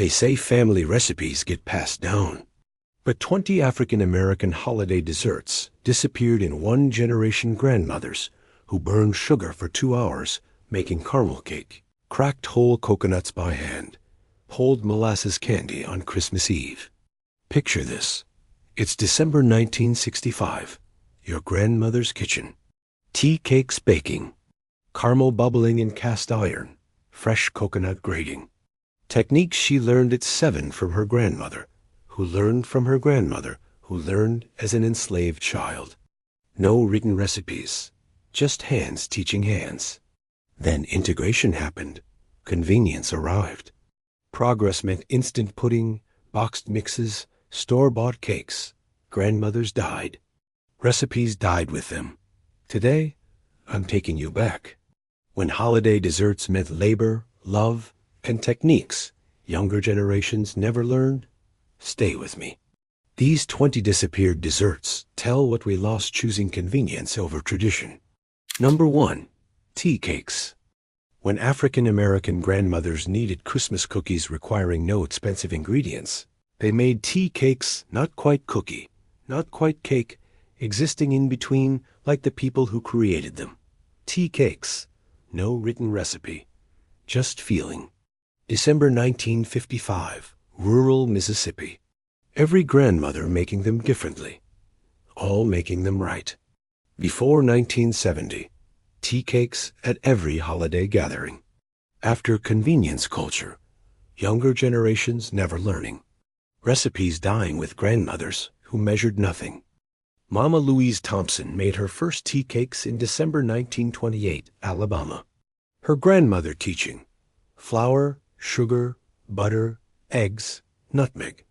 They say family recipes get passed down. But 20 African American holiday desserts disappeared in one generation grandmothers who burned sugar for 2 hours making caramel cake, cracked whole coconuts by hand, pulled molasses candy on Christmas Eve. Picture this. It's December 1965, your grandmother's kitchen. Tea cakes baking, caramel bubbling in cast iron, fresh coconut grating. Techniques she learned at 7 from her grandmother, who learned from her grandmother, who learned as an enslaved child. No written recipes, just hands teaching hands. Then integration happened. Convenience arrived. Progress meant instant pudding, boxed mixes, store-bought cakes. Grandmothers died. Recipes died with them. Today, I'm taking you back. When holiday desserts meant labor, love, and techniques younger generations never learned, stay with me. These 20 disappeared desserts tell what we lost choosing convenience over tradition. Number 1. Tea cakes. When African American grandmothers needed Christmas cookies requiring no expensive ingredients, they made tea cakes, not quite cookie, not quite cake, existing in between like the people who created them. Tea cakes, no written recipe, just feeling. December 1955, rural Mississippi. Every grandmother making them differently, all making them right. Before 1970, tea cakes at every holiday gathering. After convenience culture, younger generations never learning. Recipes dying with grandmothers who measured nothing. Mama Louise Thompson made her first tea cakes in December 1928, Alabama. Her grandmother teaching: flour, sugar, butter, eggs, nutmeg.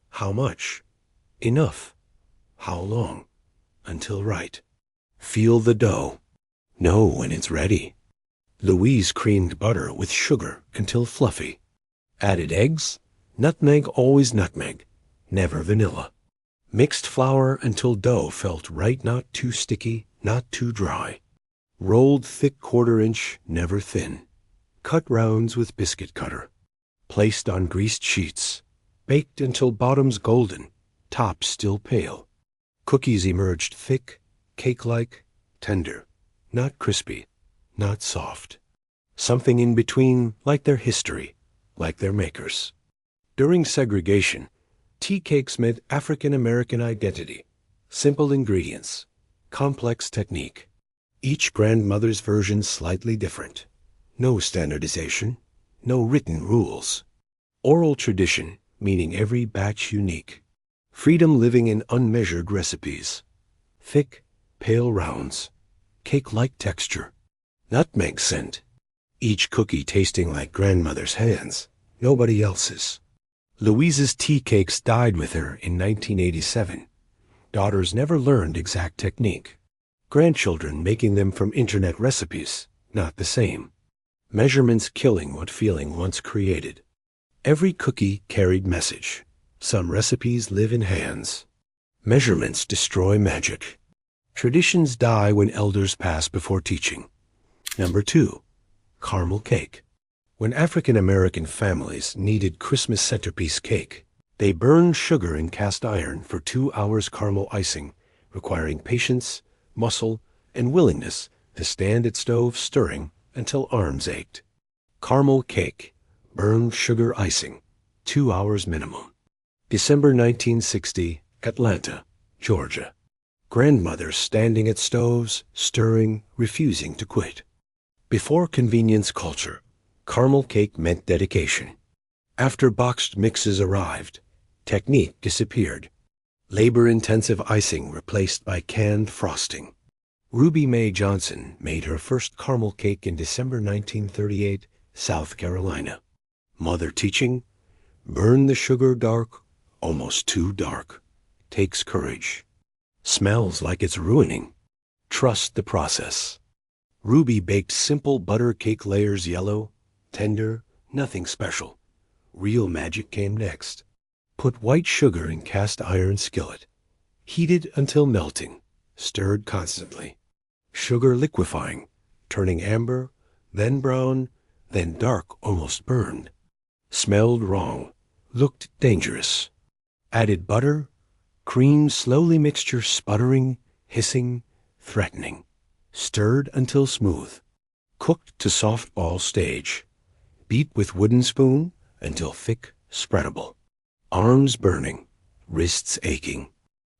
How much? Enough. How long? Until right. Feel the dough. Know when it's ready. Louise creamed butter with sugar until fluffy. Added eggs. Nutmeg, always nutmeg, never vanilla. Mixed flour until dough felt right, not too sticky, not too dry. Rolled thick 1/4 inch, never thin. Cut rounds with biscuit cutter. Placed on greased sheets. Baked until bottoms golden, tops still pale. Cookies emerged thick, cake-like, tender, not crispy, not soft. Something in between, like their history, like their makers. During segregation, tea cakes meant African American identity. Simple ingredients, complex technique. Each grandmother's version slightly different. No standardization, no written rules. Oral tradition, meaning every batch unique. Freedom living in unmeasured recipes. Thick, pale rounds. Cake-like texture. Nutmeg scent. Each cookie tasting like grandmother's hands, nobody else's. Louise's tea cakes died with her in 1987. Daughters never learned exact technique. Grandchildren making them from internet recipes, not the same. Measurements killing what feeling once created. Every cookie carried message. Some recipes live in hands. Measurements destroy magic. Traditions die when elders pass before teaching. Number 2. Caramel cake. When African American families needed Christmas centerpiece cake, they burned sugar in cast iron for 2 hours caramel icing, requiring patience, muscle, and willingness to stand at stove stirring until arms ached. Caramel cake, burned sugar icing, 2 hours minimum. December 1960, Atlanta, Georgia. Grandmothers standing at stoves, stirring, refusing to quit. Before convenience culture, caramel cake meant dedication. After boxed mixes arrived, technique disappeared. Labor-intensive icing replaced by canned frosting. Ruby Mae Johnson made her first caramel cake in December 1938, South Carolina. Mother teaching: burn the sugar dark, almost too dark. Takes courage. Smells like it's ruining. Trust the process. Ruby baked simple butter cake layers yellow, tender, nothing special. Real magic came next. Put white sugar in cast iron skillet. Heated until melting. Stirred constantly. Sugar liquefying, turning amber, then brown, then dark, almost burned. Smelled wrong. looked dangerous. Added butter, cream slowly mixture sputtering, hissing, threatening. Stirred until smooth. Cooked to soft ball stage. Beat with wooden spoon until thick, spreadable. Arms burning, wrists aching.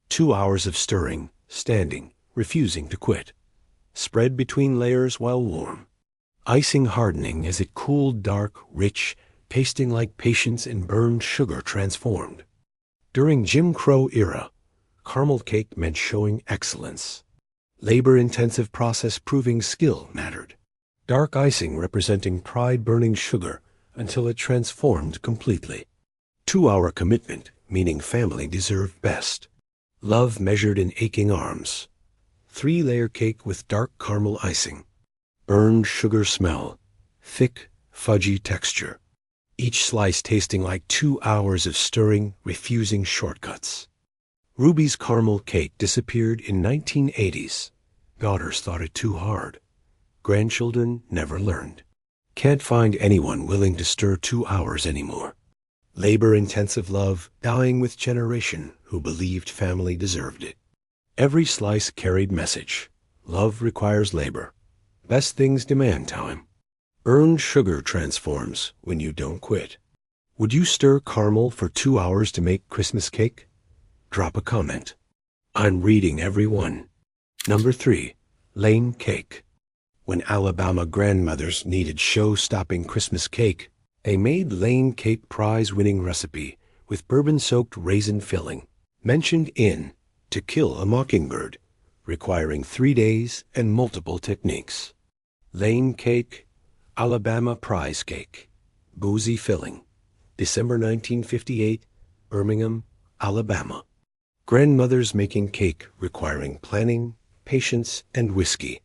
2 hours of stirring, standing, refusing to quit. Spread between layers while warm. Icing hardening as it cooled, dark, rich, tasting like patience in burned sugar transformed. During Jim Crow era, caramel cake meant showing excellence. Labor-intensive process proving skill mattered. Dark icing representing pride-burning sugar until it transformed completely. 2-hour commitment, meaning family deserved best. Love measured in aching arms. 3-layer cake with dark caramel icing. Burned sugar smell. Thick, fudgy texture. Each slice tasting like 2 hours of stirring, refusing shortcuts. Ruby's caramel cake disappeared in 1980s. Daughters thought it too hard. Grandchildren never learned. Can't find anyone willing to stir 2 hours anymore. Labor-intensive love dying with generation who believed family deserved it. Every slice carried message. Love requires labor. Best things demand time. Earned sugar transforms when you don't quit. Would you stir caramel for 2 hours to make Christmas cake? Drop a comment. I'm reading every one. Number 3. Lane cake. When Alabama grandmothers needed show-stopping Christmas cake, they made Lane cake prize-winning recipe with bourbon-soaked raisin filling, mentioned in To Kill a Mockingbird, requiring 3 days and multiple techniques. Lane cake, Alabama prize cake, boozy filling, December 1958, Birmingham, Alabama. Grandmothers making cake requiring planning, patience, and whiskey.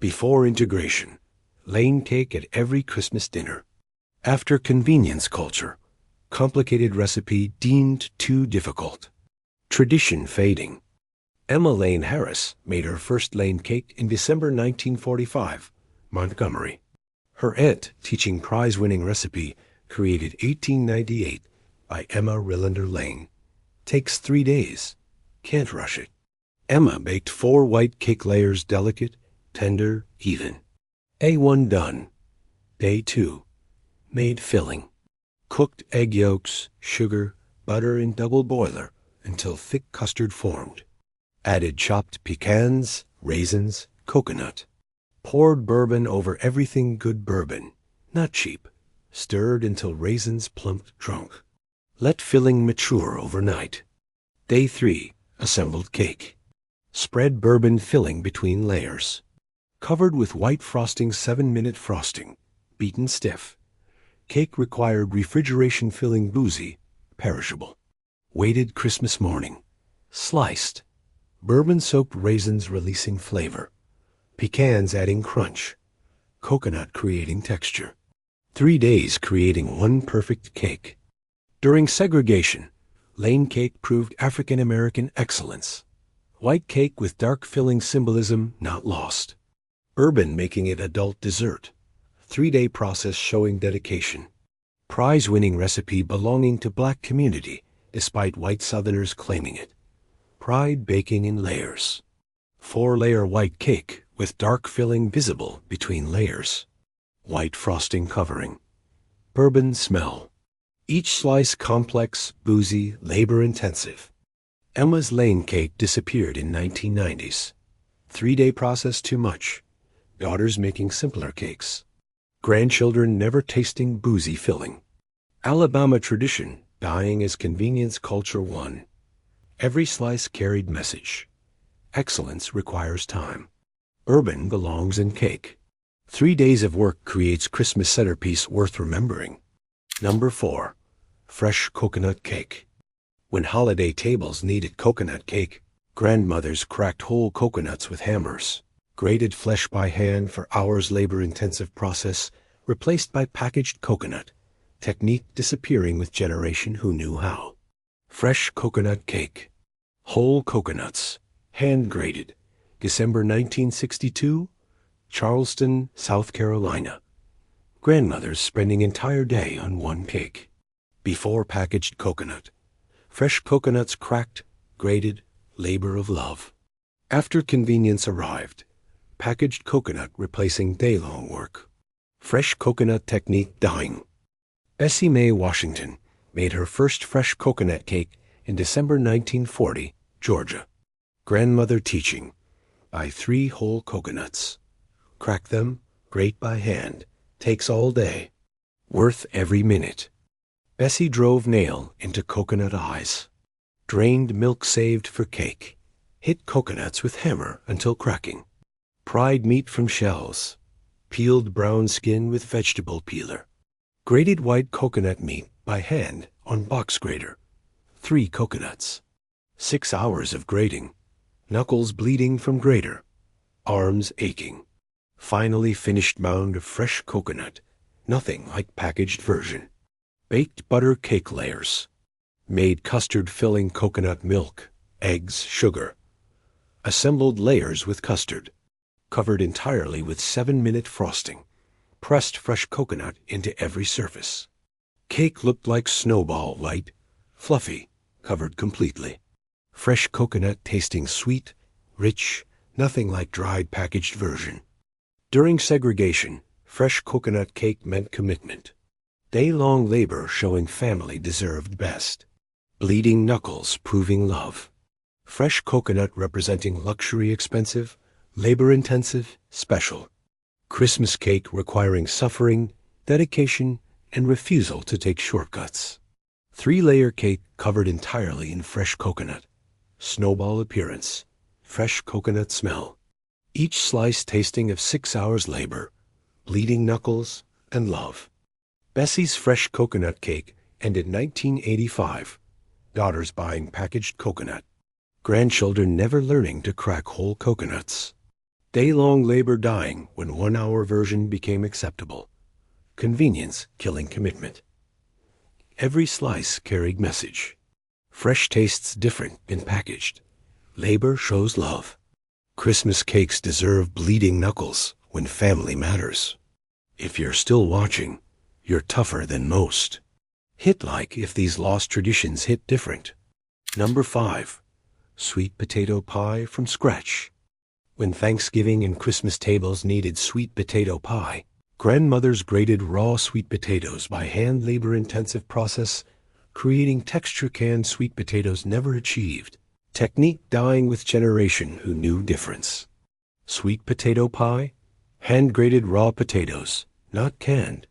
Before integration, Lane cake at every Christmas dinner. After convenience culture, complicated recipe deemed too difficult. Tradition fading. Emma Lane Harris made her first Lane cake in December 1945, Montgomery. Her aunt teaching prize-winning recipe created 1898 by Emma Rillander Lane. Takes 3 days. Can't rush it. Emma baked 4 white cake layers delicate, tender, even. A1 done. Day 2. Made filling. Cooked egg yolks, sugar, butter in double boiler until thick custard formed. Added chopped pecans, raisins, coconut. Poured bourbon over everything good bourbon, not cheap. Stirred until raisins plumped drunk. Let filling mature overnight. Day 3. Assembled cake. Spread bourbon filling between layers. Covered with white frosting 7-minute frosting. Beaten stiff. Cake required refrigeration filling boozy, perishable. Waited Christmas morning. Sliced. Bourbon-soaked raisins releasing flavor. Pecans adding crunch. Coconut creating texture. 3 days creating one perfect cake. During segregation, Lane cake proved African-American excellence. White cake with dark filling symbolism not lost. Bourbon making it adult dessert. 3-day process showing dedication. Prize-winning recipe belonging to black community, despite white Southerners claiming it. Pride baking in layers. 4-layer white cake with dark filling visible between layers. White frosting covering. Bourbon smell. Each slice complex, boozy, labor-intensive. Emma's Lane cake disappeared in 1990s. 3-day process too much. Daughters making simpler cakes. Grandchildren never tasting boozy filling. Alabama tradition dying as convenience culture won. Every slice carried message. Excellence requires time. Bourbon belongs in cake. 3 days of work creates Christmas centerpiece worth remembering. Number 4. Fresh coconut cake. When holiday tables needed coconut cake, grandmothers cracked whole coconuts with hammers. Grated flesh by hand for hours labor-intensive process, replaced by packaged coconut. Technique disappearing with generation who knew how. Fresh coconut cake. Whole coconuts. Hand-grated. December 1962, Charleston, South Carolina. Grandmothers spending entire day on one cake. Before packaged coconut. Fresh coconuts cracked, grated, labor of love. After convenience arrived. Packaged coconut replacing day-long work. Fresh coconut technique dyeing. Bessie Mae Washington made her first fresh coconut cake in December 1940, Georgia. Grandmother teaching. Buy 3 whole coconuts. Crack them, grate by hand. Takes all day. Worth every minute. Bessie drove nail into coconut eyes. Drained milk saved for cake. Hit coconuts with hammer until cracking. Pried meat from shells. Peeled brown skin with vegetable peeler. Grated white coconut meat by hand on box grater. 3 coconuts. 6 hours of grating. Knuckles bleeding from grater. Arms aching. Finally finished mound of fresh coconut. Nothing like packaged version. Baked butter cake layers. Made custard filling coconut milk, eggs, sugar. Assembled layers with custard. Covered entirely with 7-minute frosting. Pressed fresh coconut into every surface. Cake looked like snowball, light, fluffy, covered completely. Fresh coconut tasting sweet, rich, nothing like dried packaged version. During segregation, fresh coconut cake meant commitment. Day-long labor showing family deserved best. Bleeding knuckles proving love. Fresh coconut representing luxury expensive, labor-intensive, special. Christmas cake requiring suffering, dedication, and refusal to take shortcuts. 3-layer cake covered entirely in fresh coconut. Snowball appearance. Fresh coconut smell. Each slice tasting of 6 hours labor, bleeding knuckles, and love. Bessie's fresh coconut cake ended 1985. Daughters buying packaged coconut. Grandchildren never learning to crack whole coconuts. Day-long labor dying when 1-hour version became acceptable. Convenience killing commitment. Every slice carried message. Fresh tastes different in packaged. Labor shows love. Christmas cakes deserve bleeding knuckles when family matters. If you're still watching, you're tougher than most. Hit like if these lost traditions hit different. Number 5. Sweet potato pie from scratch. When Thanksgiving and Christmas tables needed sweet potato pie, grandmothers grated raw sweet potatoes by hand labor-intensive process, creating texture canned sweet potatoes never achieved. Technique dying with generation who knew difference. Sweet potato pie, hand-grated raw potatoes, not canned.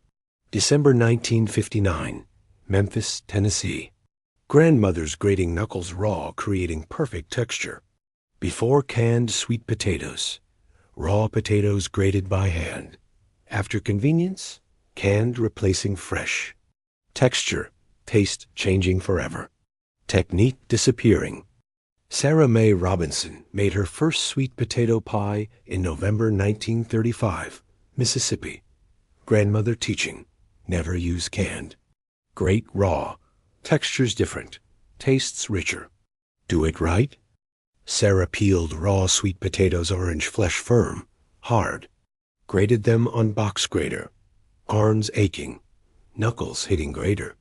December 1959, Memphis, Tennessee. Grandmothers grating knuckles raw, creating perfect texture. Before canned sweet potatoes. Raw potatoes grated by hand. After convenience, canned replacing fresh. Texture, taste changing forever. Technique disappearing. Sarah Mae Robinson made her first sweet potato pie in November 1935, Mississippi. Grandmother teaching, never use canned. Grate raw, textures different, tastes richer. Do it right? Sarah peeled raw sweet potatoes orange flesh firm, hard. Grated them on box grater. Arms aching, knuckles hitting grater.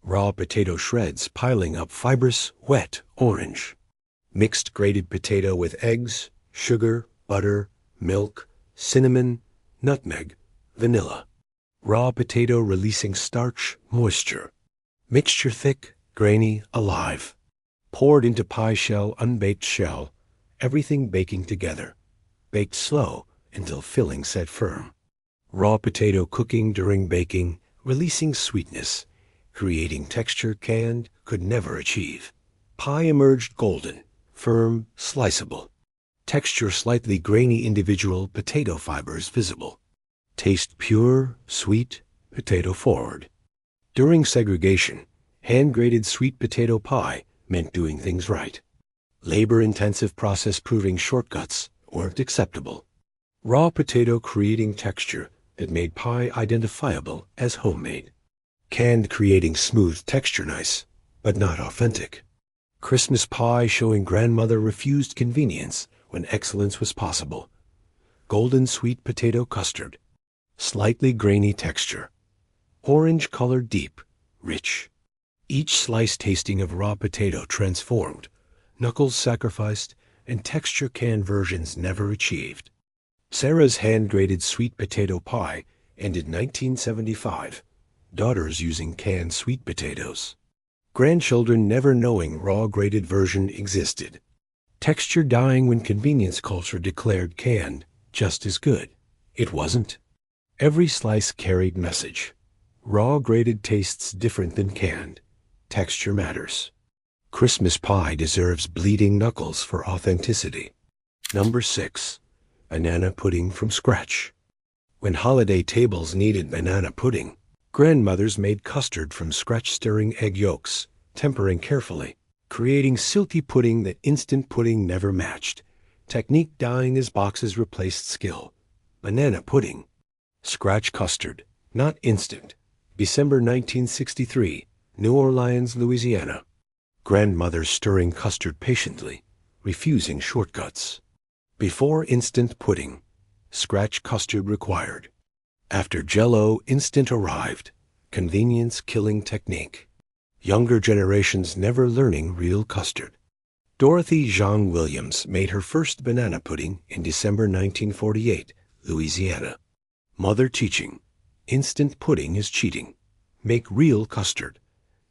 Raw potato shreds piling up fibrous, wet orange. Mixed grated potato with eggs, sugar, butter, milk, cinnamon, nutmeg, vanilla. Raw potato releasing starch, moisture. Mixture thick, grainy, alive. Poured into pie shell, unbaked shell, everything baking together. Baked slow until filling set firm. Raw potato cooking during baking, releasing sweetness, creating texture canned could never achieve. Pie emerged golden, firm, sliceable. Texture slightly grainy, individual potato fibers visible. Taste pure, sweet, potato forward. During segregation, hand-grated sweet potato pie meant doing things right. Labor-intensive process proving shortcuts weren't acceptable. Raw potato creating texture that made pie identifiable as homemade. Canned creating smooth texture nice, but not authentic. Christmas pie showing grandmother refused convenience when excellence was possible. Golden sweet potato custard. Slightly grainy texture. Orange color deep, rich. Each slice tasting of raw potato transformed, knuckles sacrificed, and texture canned versions never achieved. Sarah's hand-grated sweet potato pie ended 1975. Daughters using canned sweet potatoes. Grandchildren never knowing raw grated version existed. Texture dying when convenience culture declared canned just as good. It wasn't. Every slice carried message. Raw grated tastes different than canned. Texture matters. Christmas pie deserves bleeding knuckles for authenticity. Number 6. Banana pudding from scratch. When holiday tables needed banana pudding, grandmothers made custard from scratch, stirring egg yolks, tempering carefully, creating silky pudding that instant pudding never matched. Technique dying as boxes replaced skill. Banana pudding. Scratch custard, not instant. December 1963, New Orleans, Louisiana. Grandmothers stirring custard patiently, refusing shortcuts. Before instant pudding, scratch custard required. After Jell-O instant arrived, convenience killing technique. Younger generations never learning real custard. Dorothy Zhang Williams made her first banana pudding in December 1948, Louisiana. Mother teaching, instant pudding is cheating. Make real custard.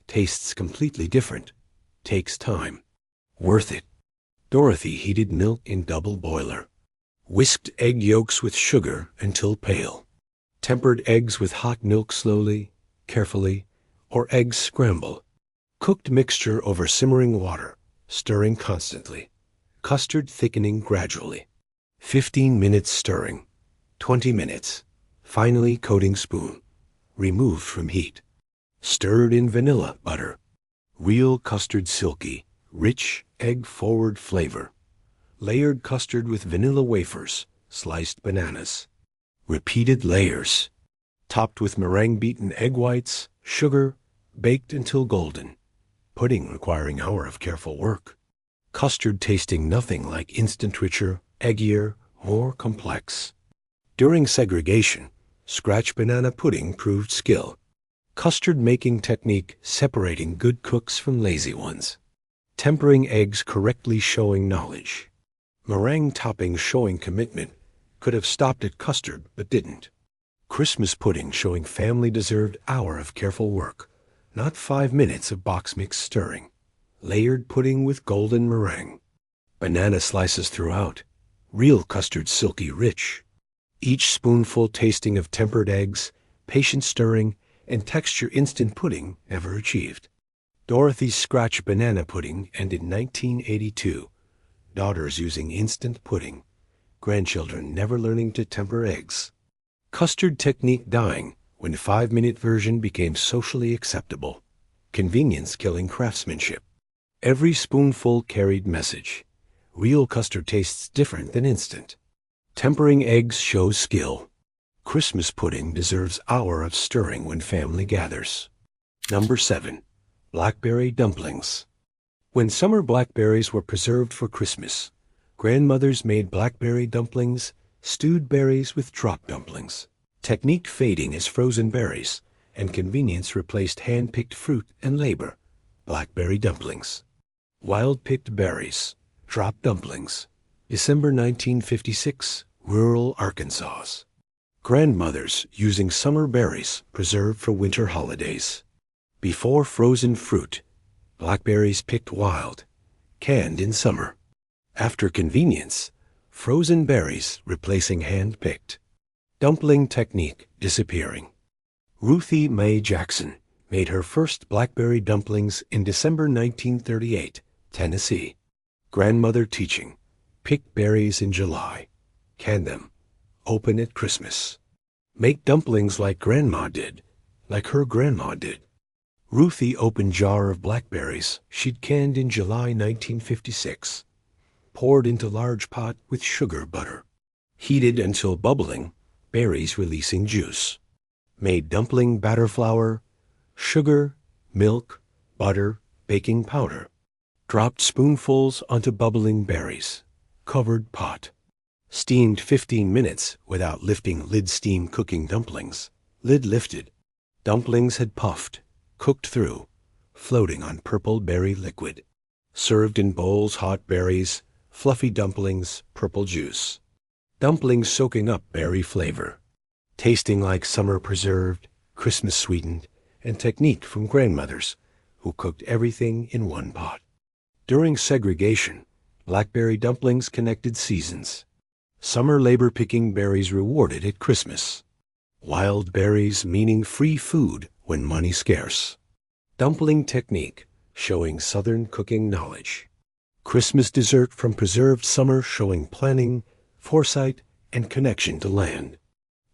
Tastes completely different. Takes time. Worth it. Dorothy heated milk in double boiler. Whisked egg yolks with sugar until pale. Tempered eggs with hot milk slowly, carefully, or eggs scramble. Cooked mixture over simmering water, stirring constantly. Custard thickening gradually. 15 minutes stirring. 20 minutes. Finally coating spoon. Removed from heat. Stirred in vanilla butter. Real custard silky, rich, egg-forward flavor. Layered custard with vanilla wafers, sliced bananas. Repeated layers. Topped with meringue beaten egg whites, sugar, baked until golden. Pudding requiring hour of careful work. Custard tasting nothing like instant richer, eggier, more complex. During segregation, scratch banana pudding proved skill. Custard making technique separating good cooks from lazy ones. Tempering eggs correctly showing knowledge. Meringue topping showing commitment. Could have stopped at custard, but didn't. Christmas pudding showing family deserved hour of careful work, not 5 minutes of box mix stirring. Layered pudding with golden meringue. Banana slices throughout. Real custard silky rich. Each spoonful tasting of tempered eggs, patient stirring, and texture instant pudding ever achieved. Dorothy's scratch banana pudding ended 1982. Daughters using instant pudding. Grandchildren never learning to temper eggs. Custard technique dying when 5-minute version became socially acceptable. Convenience killing craftsmanship. Every spoonful carried message. Real custard tastes different than instant. Tempering eggs shows skill. Christmas pudding deserves hour of stirring when family gathers. Number 7. Blackberry dumplings. When summer blackberries were preserved for Christmas, grandmothers made blackberry dumplings, stewed berries with drop dumplings. Technique fading as frozen berries, and convenience replaced hand-picked fruit and labor. Blackberry dumplings. Wild-picked berries. Drop dumplings. December 1956, rural Arkansas. Grandmothers using summer berries preserved for winter holidays. Before frozen fruit, blackberries picked wild, canned in summer. After convenience, frozen berries replacing hand-picked. Dumpling technique disappearing. Ruthie Mae Jackson made her first blackberry dumplings in December 1938, Tennessee. Grandmother teaching. Pick berries in July. Can them. Open at Christmas. Make dumplings like Grandma did, like her grandma did. Ruthie opened jar of blackberries she'd canned in July 1956. Poured into large pot with sugar butter. Heated until bubbling, berries releasing juice. Made dumpling batter flour, sugar, milk, butter, baking powder. Dropped spoonfuls onto bubbling berries. Covered pot. Steamed 15 minutes without lifting lid. Steam cooking dumplings. Lid lifted. Dumplings had puffed, cooked through. floating on purple berry liquid. Served in bowls, hot berries, fluffy dumplings, purple juice. Dumplings soaking up berry flavor. Tasting like summer preserved, Christmas sweetened, and technique from grandmothers who cooked everything in one pot. During segregation, blackberry dumplings connected seasons. Summer labor picking berries rewarded at Christmas. Wild berries meaning free food when money scarce. Dumpling technique showing Southern cooking knowledge. Christmas dessert from preserved summer showing planning, foresight, and connection to land.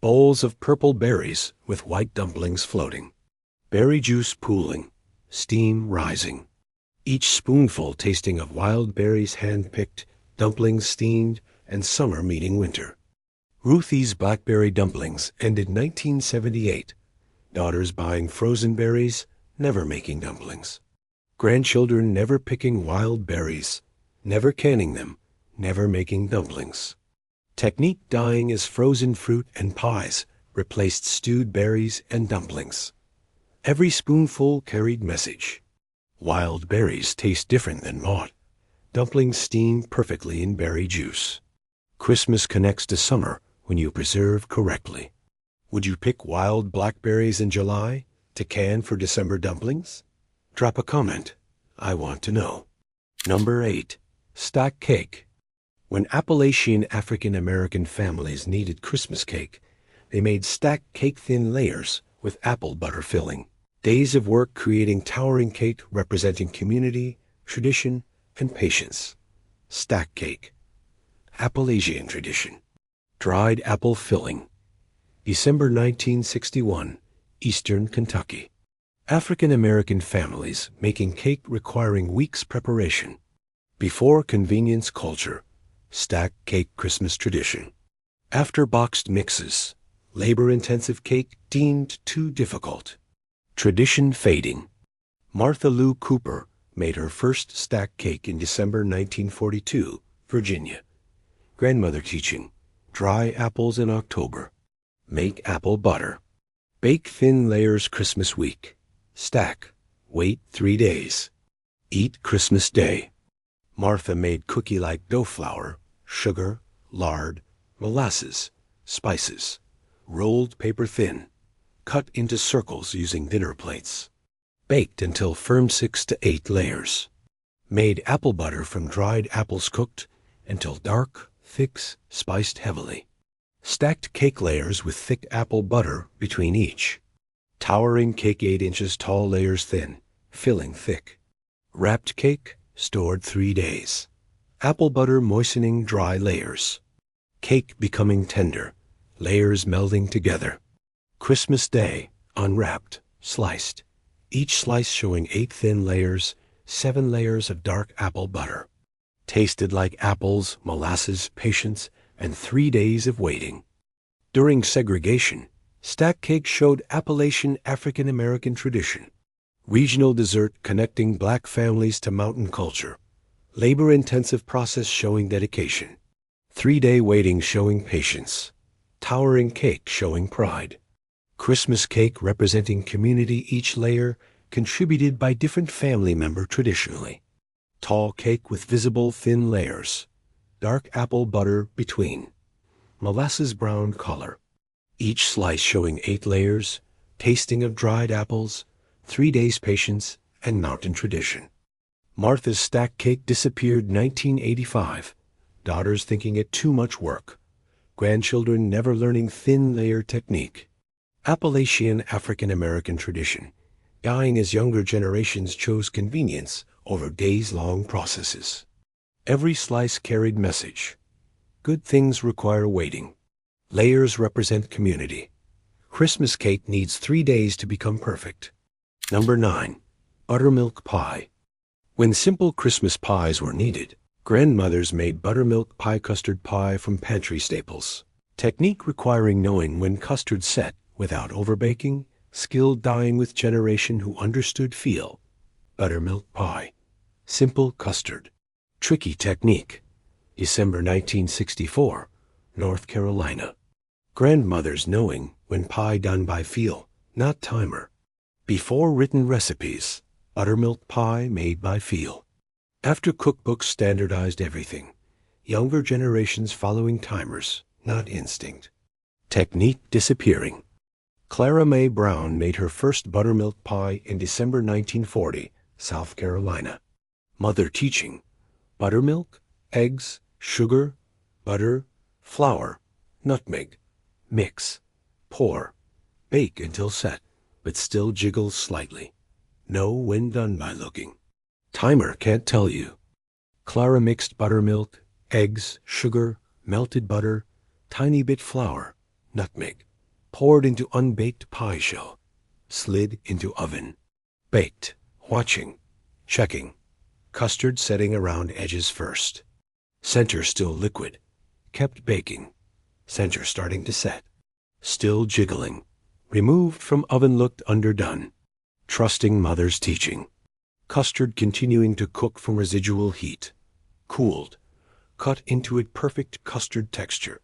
Bowls of purple berries with white dumplings floating. Berry juice pooling, steam rising. Each spoonful tasting of wild berries hand-picked, dumplings steamed, and summer meeting winter. Ruthie's blackberry dumplings ended 1978. Daughters buying frozen berries, never making dumplings. Grandchildren never picking wild berries, never canning them, never making dumplings. Technique dyeing as frozen fruit and pies replaced stewed berries and dumplings. Every spoonful carried message. Wild berries taste different than bought. Dumplings steam perfectly in berry juice. Christmas connects to summer when you preserve correctly. Would you pick wild blackberries in July to can for December dumplings? Drop a comment. I want to know. Number 8. Stack cake. When Appalachian African American families needed Christmas cake, they made stacked cake-thin layers with apple butter filling. Days of work creating towering cake representing community, tradition, and patience. Stack cake. Appalachian tradition. Dried apple filling. December 1961, Eastern Kentucky. African American families making cake requiring weeks preparation. Before convenience culture, stacked cake Christmas tradition. After boxed mixes, labor-intensive cake deemed too difficult. Tradition fading. Martha Lou Cooper made her first stacked cake in December 1942, Virginia. Grandmother teaching, dry apples in October. Make apple butter. Bake thin layers Christmas week. Stack. Wait 3 days. Eat Christmas Day. Martha made cookie-like dough flour, sugar, lard, molasses, spices. Rolled paper thin. Cut into circles using dinner plates. Baked until firm 6 to 8 layers. Made apple butter from dried apples cooked until dark, thick, spiced heavily. Stacked cake layers with thick apple butter between each. Towering cake 8 inches tall layers thin, filling thick. Wrapped cake, stored 3 days. Apple butter moistening dry layers. Cake becoming tender, layers melding together. Christmas Day, unwrapped, sliced. Each slice showing 8 thin layers, 7 layers of dark apple butter. Tasted like apples, molasses, patience, and 3 days of waiting. During segregation, stack cake showed Appalachian African American tradition. Regional dessert connecting black families to mountain culture. Labor-intensive process showing dedication. 3-day waiting showing patience. Towering cake showing pride. Christmas cake representing community, each layer contributed by different family member traditionally. Tall cake with visible thin layers. Dark apple butter between. Molasses brown color. Each slice showing 8 layers, tasting of dried apples, 3 days patience, and mountain tradition. Martha's stack cake disappeared 1985. Daughters thinking it too much work. Grandchildren never learning thin layer technique. Appalachian African American tradition, dying as younger generations chose convenience over days-long processes. Every slice carried message. Good things require waiting. Layers represent community. Christmas cake needs 3 days to become perfect. Number 9. Buttermilk pie. When simple Christmas pies were needed, grandmothers made buttermilk pie custard pie from pantry staples. Technique requiring knowing when custard set without overbaking, skilled dyeing with generation who understood feel. Buttermilk pie. Simple custard. Tricky technique. December 1964, North Carolina. Grandmothers knowing when pie done by feel, not timer. Before written recipes, buttermilk pie made by feel. After cookbooks standardized everything, younger generations following timers, not instinct. Technique disappearing. Clara Mae Brown made her first buttermilk pie in December 1940, South Carolina. Mother teaching: buttermilk, eggs, sugar, butter, flour, nutmeg. Mix. Pour. Bake until set, but still jiggles slightly. Know when done by looking. Timer can't tell you. Clara mixed buttermilk, eggs, sugar, melted butter, tiny bit flour, nutmeg. Poured into unbaked pie shell. Slid into oven. Baked. Watching. Checking. Custard setting around edges first. Center still liquid. Kept baking. Center starting to set. Still jiggling. Removed from oven, looked underdone. Trusting mother's teaching. Custard continuing to cook from residual heat. Cooled. Cut into it perfect custard texture.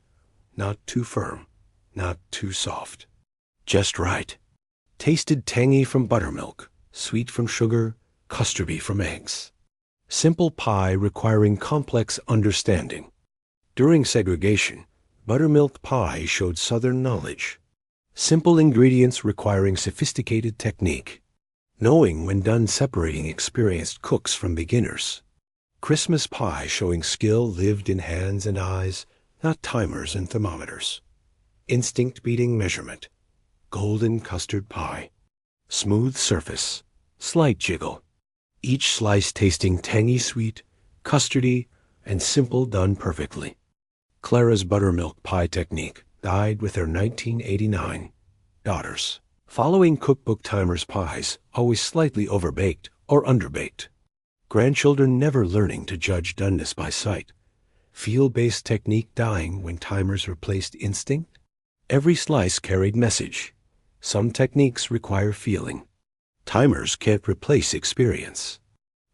Not too firm. Not too soft. Just right. Tasted tangy from buttermilk, sweet from sugar, custardy from eggs. Simple pie requiring complex understanding. During segregation, buttermilk pie showed Southern knowledge. Simple ingredients requiring sophisticated technique. Knowing when done separating experienced cooks from beginners. Christmas pie showing skill lived in hands and eyes, not timers and thermometers. Instinct beating measurement. Golden custard pie. Smooth surface. Slight jiggle. Each slice tasting tangy sweet, custardy, and simple done perfectly. Clara's buttermilk pie technique died with her 1989 daughters. Following cookbook timers pies, always slightly overbaked or underbaked. Grandchildren never learning to judge doneness by sight. Feel-based technique dying when timers replaced instinct. Every slice carried message. Some techniques require feeling. Timers can't replace experience.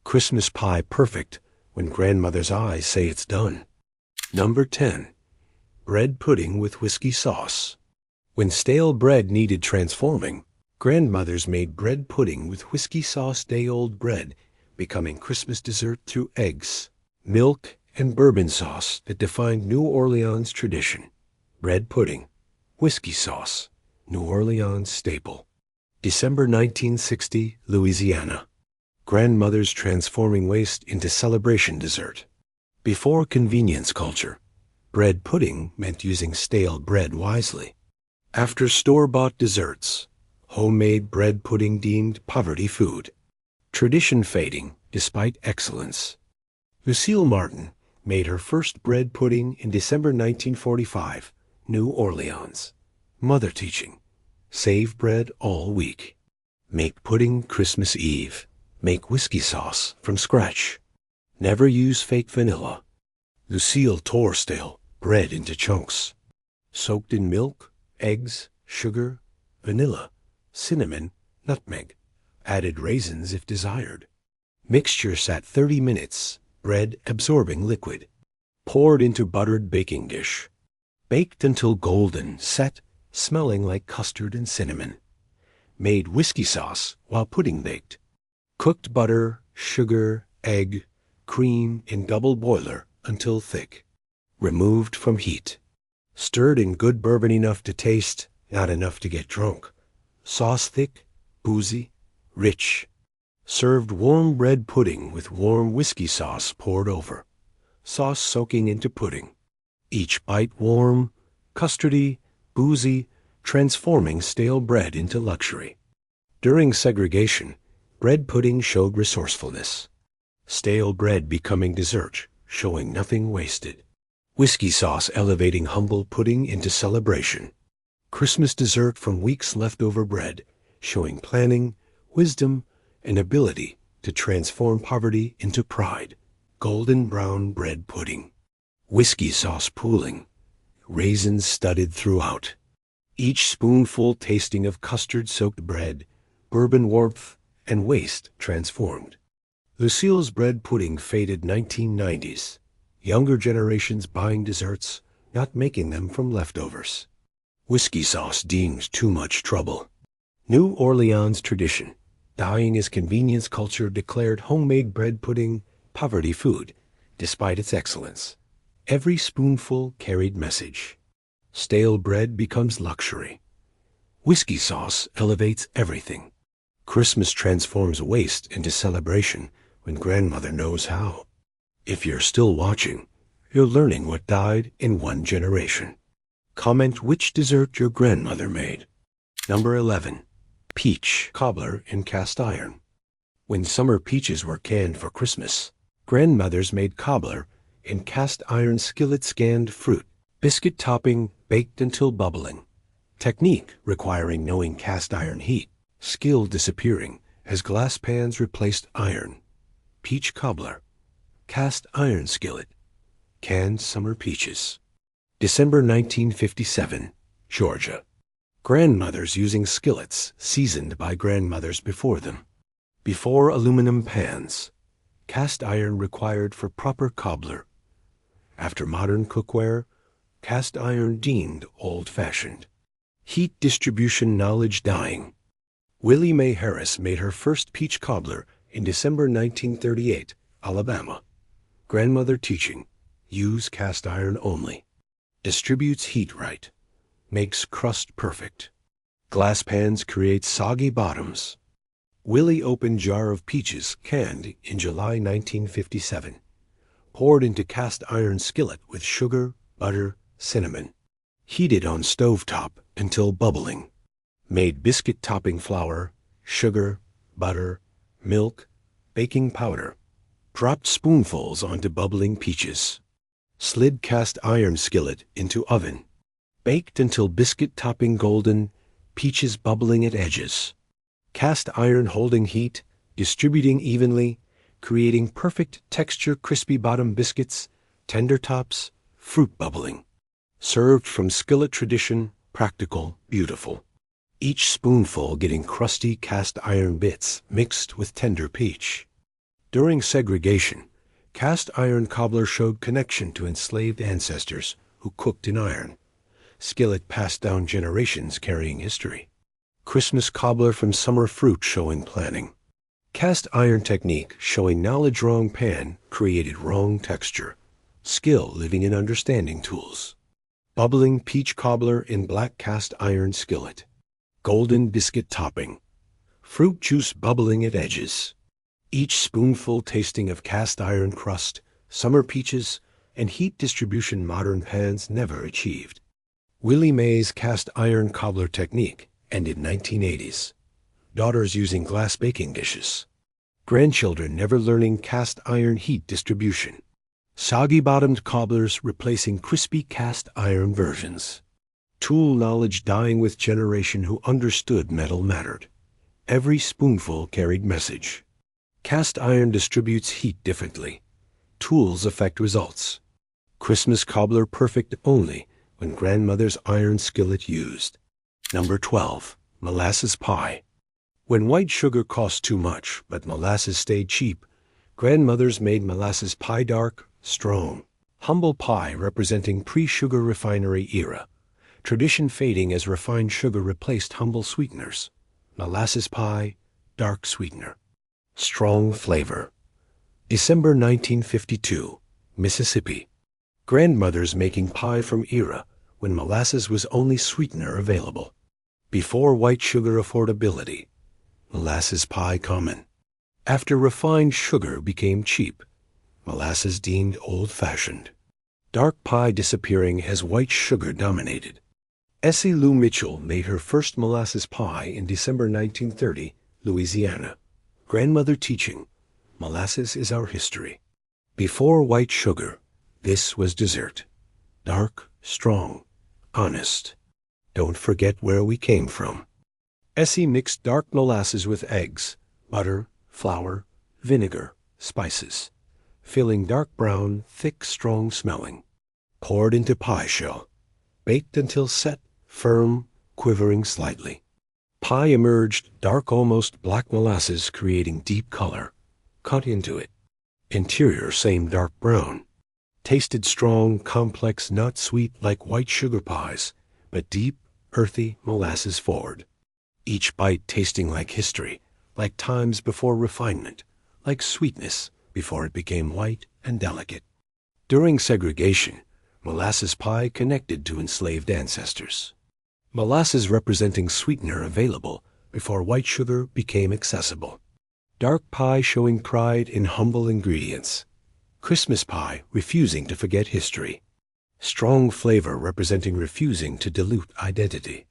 Christmas pie perfect when grandmother's eyes say it's done. Number 10. Bread pudding with whiskey sauce. When stale bread needed transforming, grandmothers made bread pudding with whiskey sauce day-old bread, becoming Christmas dessert through eggs, milk, and bourbon sauce that defined New Orleans tradition. Bread pudding, whiskey sauce, New Orleans staple. December 1960, Louisiana. Grandmothers transforming waste into celebration dessert. Before convenience culture, bread pudding meant using stale bread wisely. After store-bought desserts, homemade bread pudding deemed poverty food. Tradition fading despite excellence. Lucille Martin made her first bread pudding in December 1945, New Orleans. Mother teaching: save bread all week. Make pudding Christmas Eve. Make whiskey sauce from scratch. Never use fake vanilla. Lucille tore stale bread into chunks. Soaked in milk, eggs, sugar, vanilla, cinnamon, nutmeg. Added raisins if desired. Mixture sat 30 minutes, bread absorbing liquid. Poured into buttered baking dish. Baked until golden, set, smelling like custard and cinnamon. Made whiskey sauce while pudding baked. Cooked butter, sugar, egg, cream in double boiler until thick. Removed from heat. Stirred in good bourbon enough to taste, not enough to get drunk. Sauce thick, boozy, rich. Served warm bread pudding with warm whiskey sauce poured over. Sauce soaking into pudding. Each bite warm, custardy, boozy, transforming stale bread into luxury. During segregation, bread pudding showed resourcefulness. Stale bread becoming dessert, showing nothing wasted. Whiskey sauce elevating humble pudding into celebration. Christmas dessert from weeks leftover bread, showing planning, wisdom, and ability to transform poverty into pride. Golden brown bread pudding. Whiskey sauce pooling. Raisins studded throughout. Each spoonful tasting of custard-soaked bread, bourbon warmth, and waste transformed. Lucille's bread pudding faded 1990s. Younger generations buying desserts, not making them from leftovers. Whiskey sauce deemed too much trouble. New Orleans tradition, Dying as convenience culture declared homemade bread pudding poverty food, despite its excellence. Every spoonful carried message. Stale bread becomes luxury. Whiskey sauce elevates everything. Christmas transforms waste into celebration when grandmother knows how. If you're still watching, you're learning what died in one generation. Comment which dessert your grandmother made. Number 11. Peach cobbler in cast iron. When summer peaches were canned for Christmas, grandmothers made cobbler in cast iron skillet scanned fruit, biscuit topping baked until bubbling. Technique requiring knowing cast iron heat, skill disappearing as glass pans replaced iron. Peach cobbler, cast iron skillet, canned summer peaches. December 1957, Georgia. Grandmothers using skillets seasoned by grandmothers before them. Before aluminum pans, cast iron required for proper cobbler. After modern cookware, cast iron deemed old-fashioned. Heat distribution knowledge dying. Willie Mae Harris made her first peach cobbler in December 1938, Alabama. Grandmother teaching, use cast iron only. Distributes heat right. Makes crust perfect. Glass pans create soggy bottoms. Willie opened jar of peaches canned in July 1957. Poured into cast iron skillet with sugar, butter, cinnamon. Heated on stovetop until bubbling. Made biscuit topping flour, sugar, butter, milk, baking powder. Dropped spoonfuls onto bubbling peaches. Slid cast iron skillet into oven. Baked until biscuit topping golden, peaches bubbling at edges. Cast iron holding heat, distributing evenly, creating perfect texture crispy bottom biscuits, tender tops, fruit bubbling. Served from skillet tradition, practical, beautiful. Each spoonful getting crusty cast iron bits mixed with tender peach. During segregation, cast iron cobbler showed connection to enslaved ancestors who cooked in iron. Skillet passed down generations carrying history. Christmas cobbler from summer fruit showing planning. Cast iron technique showing knowledge wrong pan created wrong texture. Skill living in understanding tools. Bubbling peach cobbler in black cast iron skillet. Golden biscuit topping. Fruit juice bubbling at edges. Each spoonful tasting of cast iron crust, summer peaches, and heat distribution modern pans never achieved. Willie Mae's cast iron cobbler technique ended 1980s. Daughters using glass baking dishes. Grandchildren never learning cast iron heat distribution. Soggy-bottomed cobblers replacing crispy cast iron versions. Tool knowledge dying with generation who understood metal mattered. Every spoonful carried message. Cast iron distributes heat differently. Tools affect results. Christmas cobbler perfect only when grandmother's iron skillet used. Number 12. Molasses pie. When white sugar cost too much, but molasses stayed cheap, grandmothers made molasses pie dark, strong. Humble pie representing pre-sugar refinery era. Tradition fading as refined sugar replaced humble sweeteners. Molasses pie, dark sweetener. Strong flavor. December 1952, Mississippi. Grandmothers making pie from era when molasses was only sweetener available. Before white sugar affordability. Molasses pie common. After refined sugar became cheap, molasses deemed old-fashioned. Dark pie disappearing as white sugar dominated. Essie Lou Mitchell made her first molasses pie in December 1930, Louisiana. Grandmother teaching, molasses is our history. Before white sugar, this was dessert. Dark, strong, honest. Don't forget where we came from. Essie mixed dark molasses with eggs, butter, flour, vinegar, spices. Filling dark brown, thick, strong smelling. Poured into pie shell. Baked until set, firm, quivering slightly. Pie emerged dark, almost black molasses creating deep color. Cut into it. Interior same dark brown. Tasted strong, complex, not sweet like white sugar pies, but deep, earthy molasses forward. Each bite tasting like history, like times before refinement, like sweetness before it became white and delicate. During segregation, molasses pie connected to enslaved ancestors. Molasses representing sweetener available before white sugar became accessible. Dark pie showing pride in humble ingredients. Christmas pie refusing to forget history. Strong flavor representing refusing to dilute identity.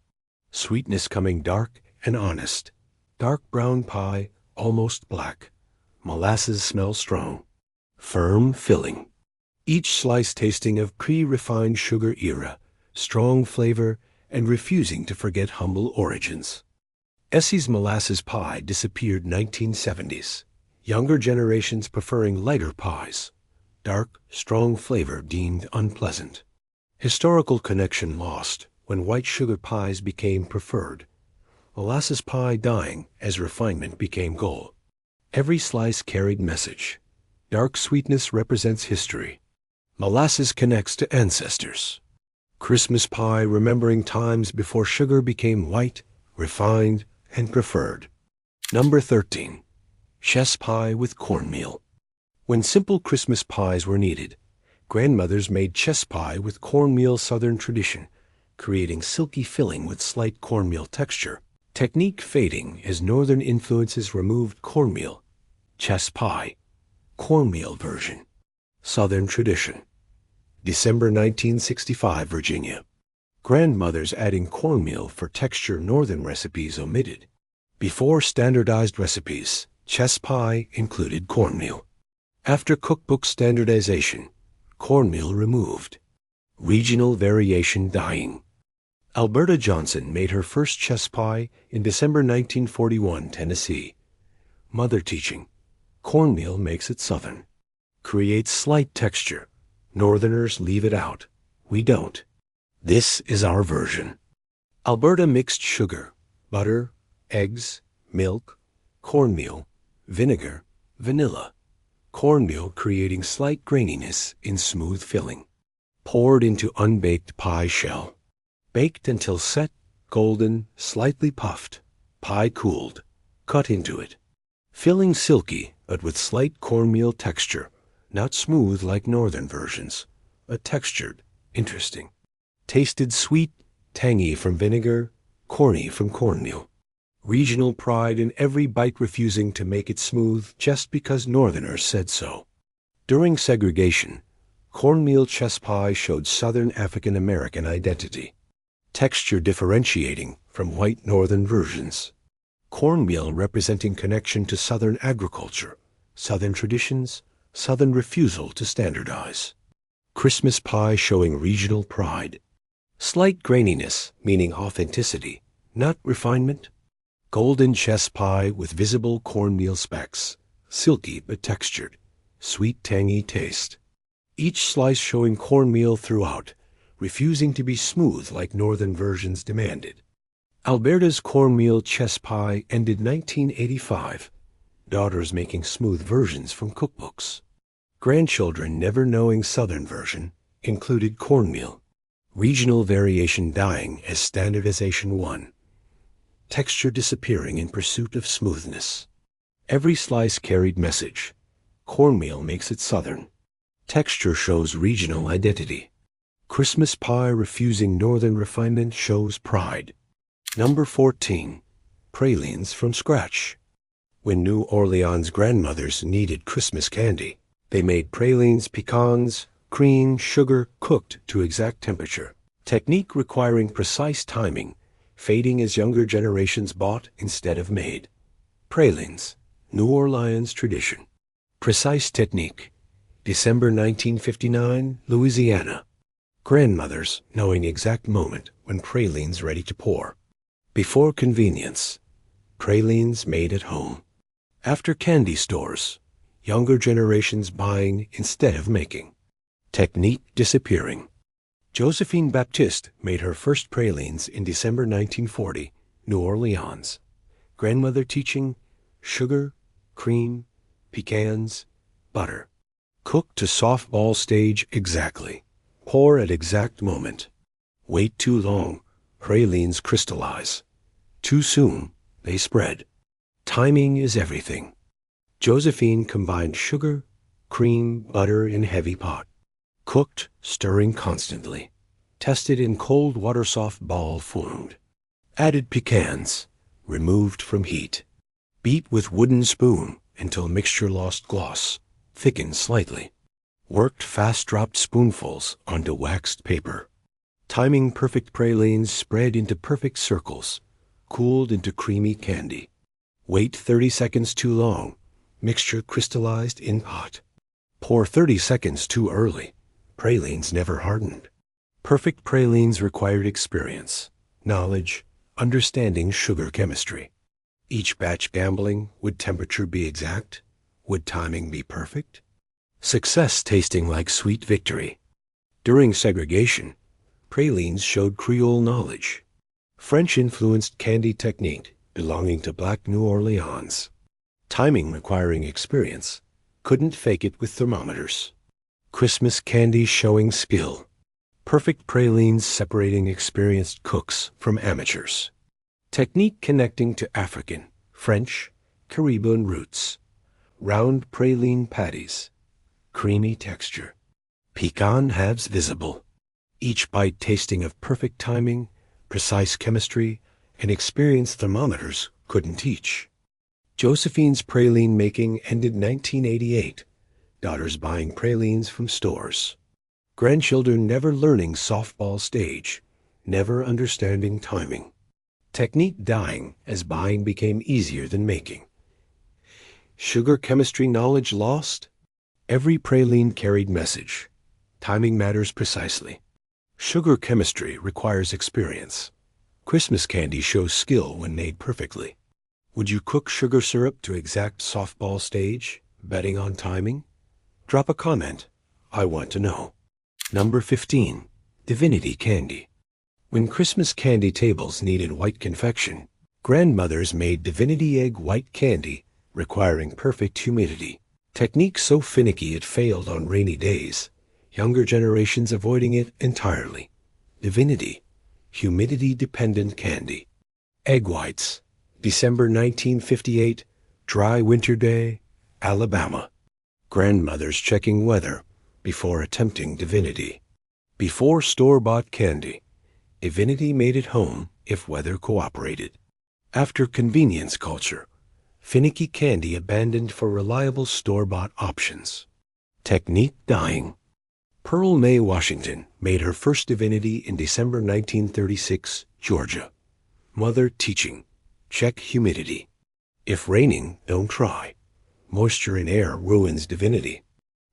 Sweetness coming dark and honest. Dark brown pie, almost black. Molasses smell strong. Firm filling. Each slice tasting of pre-refined sugar era, strong flavor, and refusing to forget humble origins. Essie's molasses pie disappeared 1970s. Younger generations preferring lighter pies. Dark, strong flavor deemed unpleasant. Historical connection lost when white sugar pies became preferred. Molasses pie dying as refinement became goal. Every slice carried message. Dark sweetness represents history. Molasses connects to ancestors. Christmas pie remembering times before sugar became white, refined, and preferred. Number 13. Chess pie with cornmeal. When simple Christmas pies were needed, grandmothers made chess pie with cornmeal Southern tradition, creating silky filling with slight cornmeal texture. Technique fading as Northern influences removed cornmeal. Chess pie. Cornmeal version. Southern tradition. December 1965, Virginia. Grandmothers adding cornmeal for texture Northern recipes omitted. Before standardized recipes, chess pie included cornmeal. After cookbook standardization, cornmeal removed. Regional variation dying. Alberta Johnson made her first chess pie in December 1941, Tennessee. Mother teaching. Cornmeal makes it Southern. Creates slight texture. Northerners leave it out. We don't. This is our version. Alberta mixed sugar, butter, eggs, milk, cornmeal, vinegar, vanilla. Cornmeal creating slight graininess in smooth filling. Poured into unbaked pie shell. Baked until set, golden, slightly puffed. Pie cooled. Cut into it. Filling silky, but with slight cornmeal texture. Not smooth like Northern versions. A textured, interesting. Tasted sweet, tangy from vinegar, corny from cornmeal. Regional pride in every bite refusing to make it smooth just because Northerners said so. During segregation, cornmeal chess pie showed Southern African American identity. Texture differentiating from white Northern versions. Cornmeal representing connection to Southern agriculture, Southern traditions, Southern refusal to standardize. Christmas pie showing regional pride. Slight graininess, meaning authenticity, not refinement. Golden chess pie with visible cornmeal specks, silky but textured, sweet tangy taste. Each slice showing cornmeal throughout, refusing to be smooth like Northern versions demanded. Alberta's cornmeal chess pie ended 1985. Daughters making smooth versions from cookbooks. Grandchildren never knowing Southern version included cornmeal. Regional variation dying as standardization won. Texture disappearing in pursuit of smoothness. Every slice carried message. Cornmeal makes it Southern. Texture shows regional identity. Christmas pie refusing Northern refinement shows pride. Number 14. Pralines from scratch. When New Orleans grandmothers needed Christmas candy, they made pralines, pecans, cream, sugar cooked to exact temperature. Technique requiring precise timing, fading as younger generations bought instead of made. Pralines, New Orleans tradition. Precise technique. December 1959, Louisiana. Grandmothers knowing exact moment when pralines ready to pour. Before convenience. Pralines made at home. After candy stores. Younger generations buying instead of making. Technique disappearing. Josephine Baptiste made her first pralines in December 1940, New Orleans. Grandmother teaching, sugar, cream, pecans, butter. Cook to soft ball stage exactly. Pour at exact moment. Wait too long, pralines crystallize. Too soon, they spread. Timing is everything. Josephine combined sugar, cream, butter in heavy pot. Cooked, stirring constantly. Tested in cold water soft ball formed. Added pecans, removed from heat. Beat with wooden spoon until mixture lost gloss, thickened slightly. Worked fast dropped spoonfuls onto waxed paper. Timing perfect pralines spread into perfect circles, cooled into creamy candy. Wait 30 seconds too long, mixture crystallized in pot. Pour 30 seconds too early, pralines never hardened. Perfect pralines required experience, knowledge, understanding sugar chemistry. Each batch gambling, would temperature be exact? Would timing be perfect? Success tasting like sweet victory. During segregation, pralines showed Creole knowledge. French-influenced candy technique belonging to Black New Orleans. Timing requiring experience, couldn't fake it with thermometers. Christmas candy showing skill. Perfect pralines separating experienced cooks from amateurs. Technique connecting to African, French, Caribbean roots. Round praline patties. Creamy texture. Pecan halves visible. Each bite tasting of perfect timing, precise chemistry, and experienced thermometers couldn't teach. Josephine's praline making ended 1988. Daughters buying pralines from stores. Grandchildren never learning softball stage, never understanding timing. Technique dying as buying became easier than making. Sugar chemistry knowledge lost? Every praline carried message. Timing matters precisely. Sugar chemistry requires experience. Christmas candy shows skill when made perfectly. Would you cook sugar syrup to exact softball stage, betting on timing? Drop a comment. I want to know. Number 15. Divinity candy. When Christmas candy tables needed white confection, grandmothers made divinity egg white candy requiring perfect humidity. Technique so finicky it failed on rainy days. Younger generations avoiding it entirely. Divinity. Humidity-dependent candy. Egg whites. December 1958, dry winter day, Alabama. Grandmothers checking weather before attempting divinity. Before store-bought candy, divinity made it home if weather cooperated. After convenience culture, finicky candy abandoned for reliable store-bought options. Technique dying. Pearl Mae Washington made her first divinity in December 1936, Georgia. Mother teaching. Check humidity. If raining, don't try. Moisture in air ruins divinity.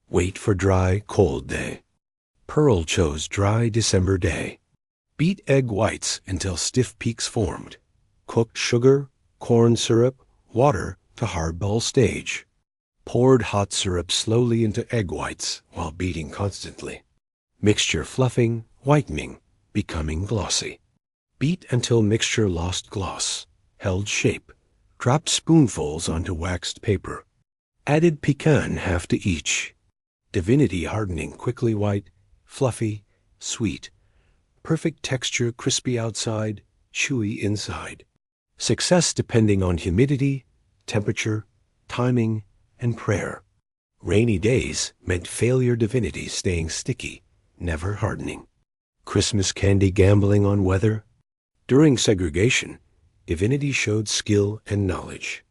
Wait for dry, cold day. Pearl chose dry December day. Beat egg whites until stiff peaks formed. Cooked sugar, corn syrup, water to hard ball stage. Poured hot syrup slowly into egg whites while beating constantly. Mixture fluffing, whitening, becoming glossy. Beat until mixture lost gloss, held shape. Dropped spoonfuls onto waxed paper. Added pecan half to each. Divinity hardening quickly white, fluffy, sweet. Perfect texture crispy outside, chewy inside. Success depending on humidity, temperature, timing, and prayer. Rainy days meant failure divinity staying sticky, never hardening. Christmas candy gambling on weather. During segregation, divinity showed skill and knowledge.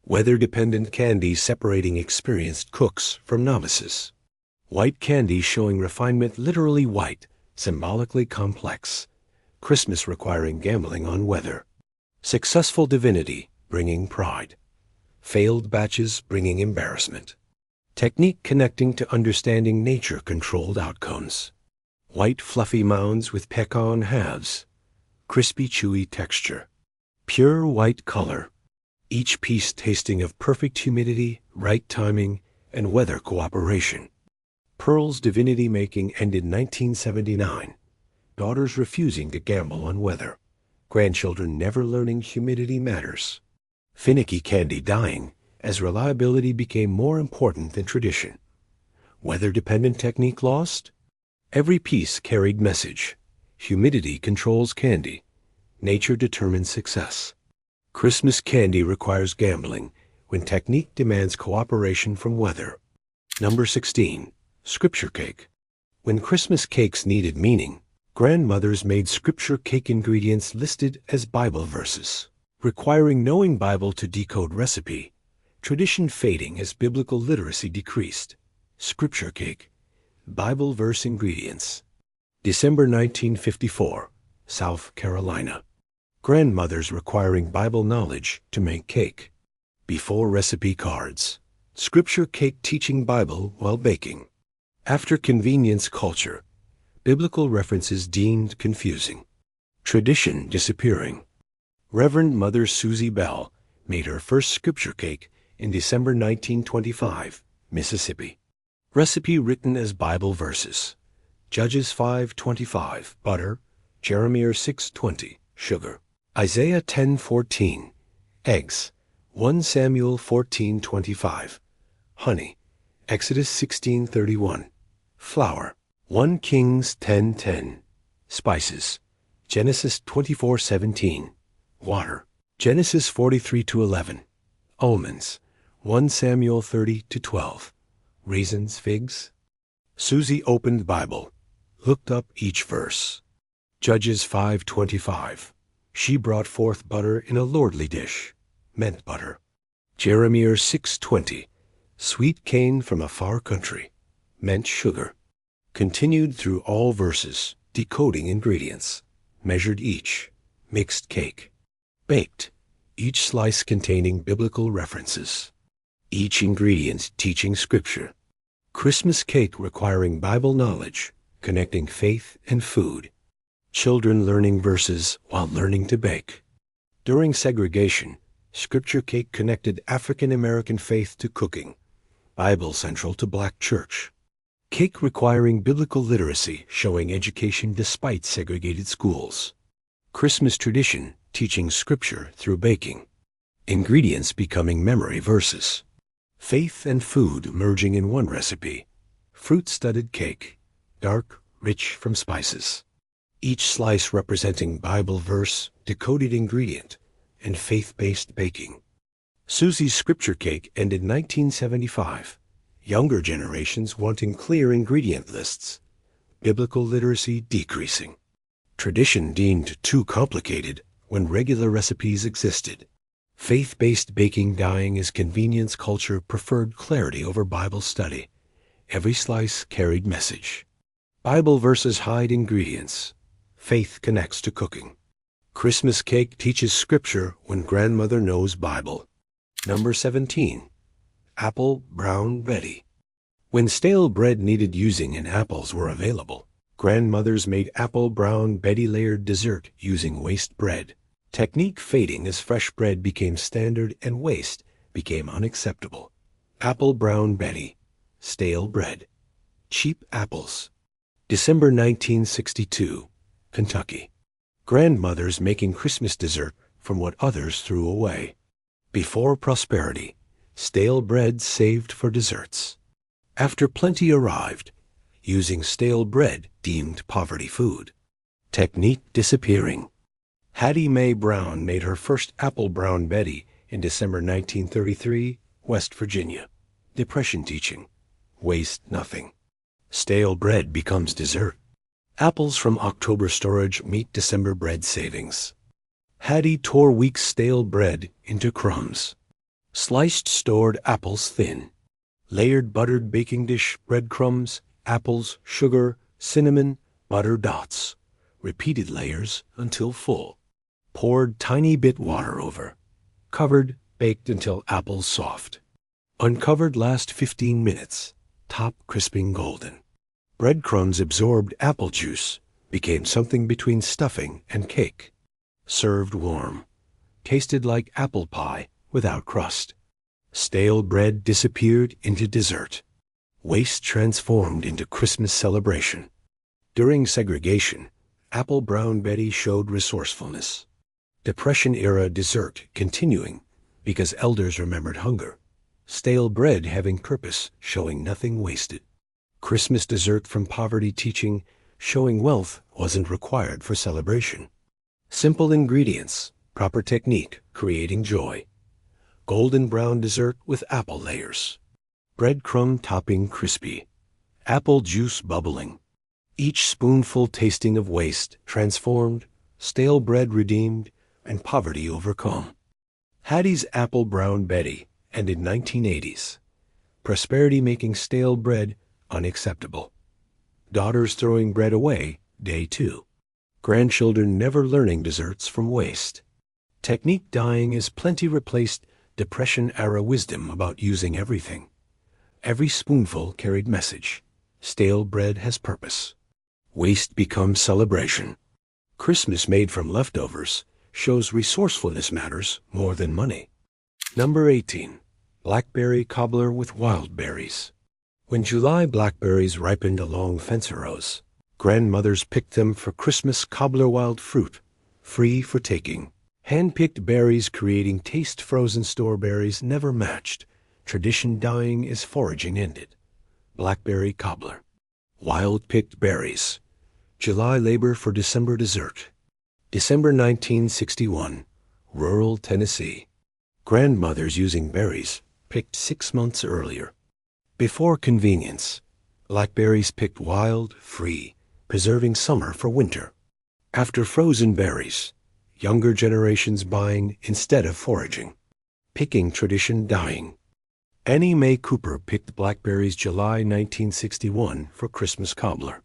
Weather-dependent candy separating experienced cooks from novices. White candy showing refinement literally white, symbolically complex. Christmas requiring gambling on weather. Successful divinity bringing pride. Failed batches bringing embarrassment. Technique connecting to understanding nature-controlled outcomes. White fluffy mounds with pecan halves. Crispy chewy texture. Pure white color. Each piece tasting of perfect humidity, right timing, and weather cooperation. Pearl's divinity making ended 1979. Daughters refusing to gamble on weather. Grandchildren never learning humidity matters. Finicky candy dying as reliability became more important than tradition. Weather-dependent technique lost? Every piece carried message. Humidity controls candy. Nature determines success. Christmas candy requires gambling when technique demands cooperation from weather. Number 16. Scripture cake. When Christmas cakes needed meaning, grandmothers made scripture cake ingredients listed as Bible verses, requiring knowing Bible to decode recipe. Tradition fading as biblical literacy decreased. Scripture cake. Bible verse ingredients. December 1954, South Carolina. Grandmothers requiring Bible knowledge to make cake. Before recipe cards. Scripture cake teaching Bible while baking. After convenience culture. Biblical references deemed confusing. Tradition disappearing. Reverend Mother Susie Bell made her first scripture cake in December 1925, Mississippi. Recipe written as Bible verses. Judges 5:25, butter. Jeremiah 6:20, sugar. Isaiah 10:14, eggs. 1 Samuel 14:25, honey. Exodus 16:31, flour. 1 Kings 10:10, spices. Genesis 24:17, water. Genesis 43:11, almonds. 1 Samuel 30:12, raisins, figs. Susie opened Bible, looked up each verse. Judges 5:25, she brought forth butter in a lordly dish, meant butter. Jeremiah 6:20, sweet cane from a far country, meant sugar. Continued through all verses, decoding ingredients, measured each, mixed cake. Baked, each slice containing biblical references. Each ingredient teaching scripture. Christmas cake requiring Bible knowledge, connecting faith and food. Children learning verses while learning to bake. During segregation, scripture cake connected African American faith to cooking. Bible central to Black church. Cake requiring biblical literacy, showing education despite segregated schools. Christmas tradition teaching scripture through baking. Ingredients becoming memory verses. Faith and food merging in one recipe. Fruit-studded cake, dark, rich from spices. Each slice representing Bible verse, decoded ingredient, and faith-based baking. Susie's scripture cake ended 1975. Younger generations wanting clear ingredient lists. Biblical literacy decreasing. Tradition deemed too complicated when regular recipes existed. Faith-based baking dying as convenience culture preferred clarity over Bible study. Every slice carried message. Bible verses hide ingredients. Faith connects to cooking. Christmas cake teaches scripture when grandmother knows Bible. Number 17. Apple brown Betty. When stale bread needed using and apples were available, grandmothers made apple brown Betty layered dessert using waste bread. Technique fading as fresh bread became standard and waste became unacceptable. Apple brown Betty, stale bread. Cheap apples. December 1962, Kentucky. Grandmothers making Christmas dessert from what others threw away. Before prosperity, stale bread saved for desserts. After plenty arrived, using stale bread deemed poverty food. Technique disappearing. Hattie Mae Brown made her first apple brown Betty in December 1933, West Virginia. Depression teaching. Waste nothing. Stale bread becomes dessert. Apples from October storage meet December bread savings. Hattie tore weak stale bread into crumbs. Sliced stored apples thin. Layered buttered baking dish breadcrumbs, apples, sugar, cinnamon, butter dots. Repeated layers until full. Poured tiny bit water over. Covered, baked until apples soft. Uncovered last 15 minutes. Top crisping golden. Breadcrumbs absorbed apple juice, became something between stuffing and cake. Served warm. Tasted like apple pie without crust. Stale bread disappeared into dessert. Waste transformed into Christmas celebration. During segregation, apple brown Betty showed resourcefulness. Depression-era dessert continuing because elders remembered hunger. Stale bread having purpose, showing nothing wasted. Christmas dessert from poverty teaching, showing wealth wasn't required for celebration. Simple ingredients, Proper technique, creating joy. Golden brown dessert with apple layers. Breadcrumb topping crispy. Apple juice bubbling. Each spoonful tasting of waste transformed, stale bread redeemed, and poverty overcome. Hattie's Apple Brown Betty, and in 1980s. Prosperity making stale bread unacceptable. Daughters throwing bread away, day 2. Grandchildren never learning desserts from waste. Technique dying as plenty replaced Depression-era wisdom about using everything. Every spoonful carried message. Stale bread has purpose. Waste becomes celebration. Christmas made from leftovers shows resourcefulness matters more than money. Number 18. Blackberry cobbler with wild berries. When July blackberries ripened along fence rows, grandmothers picked them for Christmas cobbler wild fruit, free for taking. Hand-picked berries creating taste frozen store berries never matched. Tradition dying as foraging ended. Blackberry cobbler. Wild-picked berries. July labor for December dessert. December 1961. Rural Tennessee. Grandmothers using berries picked 6 months earlier. Before convenience, blackberries picked wild, free, preserving summer for winter. After frozen berries, younger generations buying instead of foraging. Picking tradition dying. Annie Mae Cooper picked blackberries July 1961 for Christmas cobbler.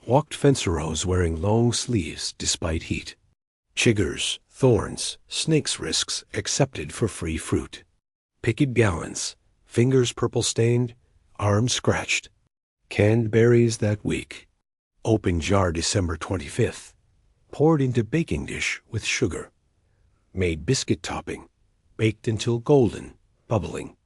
Walked fence rows wearing long sleeves despite heat. Chiggers, thorns, snakes risks accepted for free fruit. Picked gallons, fingers purple stained, arms scratched. Canned berries that week. Open jar December 25th. Poured into baking dish with sugar. Made biscuit topping. Baked until golden, bubbling.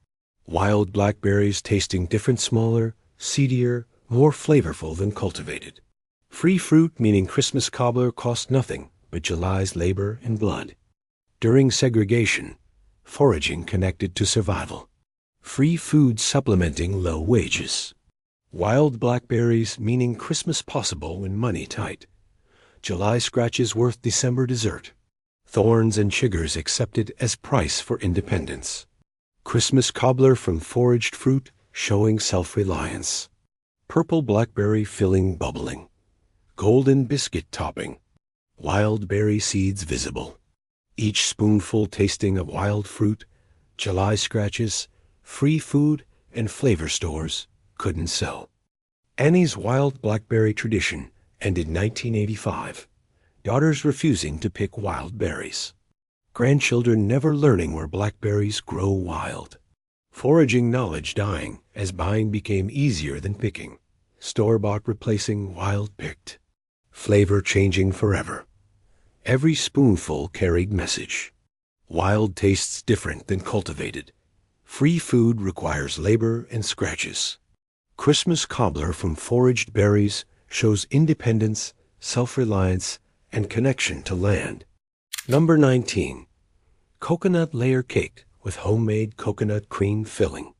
Wild blackberries tasting different, smaller, seedier, more flavorful than cultivated. Free fruit meaning Christmas cobbler cost nothing but July's labor and blood. During segregation, foraging connected to survival. Free food supplementing low wages. Wild blackberries meaning Christmas possible when money tight. July scratches worth December dessert. Thorns and chiggers accepted as price for independence. Christmas cobbler from foraged fruit showing self-reliance. Purple blackberry filling bubbling. Golden biscuit topping. Wild berry seeds visible. Each spoonful tasting of wild fruit. July scratches, free food, and flavor stores couldn't sell. Annie's wild blackberry tradition ended 1985. Daughters refusing to pick wild berries. Grandchildren never learning where blackberries grow wild. Foraging knowledge dying as buying became easier than picking. Store-bought replacing wild-picked. Flavor changing forever. Every spoonful carried message. Wild tastes different than cultivated. Free food requires labor and scratches. Christmas cobbler from foraged berries shows independence, self-reliance, and connection to land. Number 19. Coconut layer cake with homemade coconut cream filling.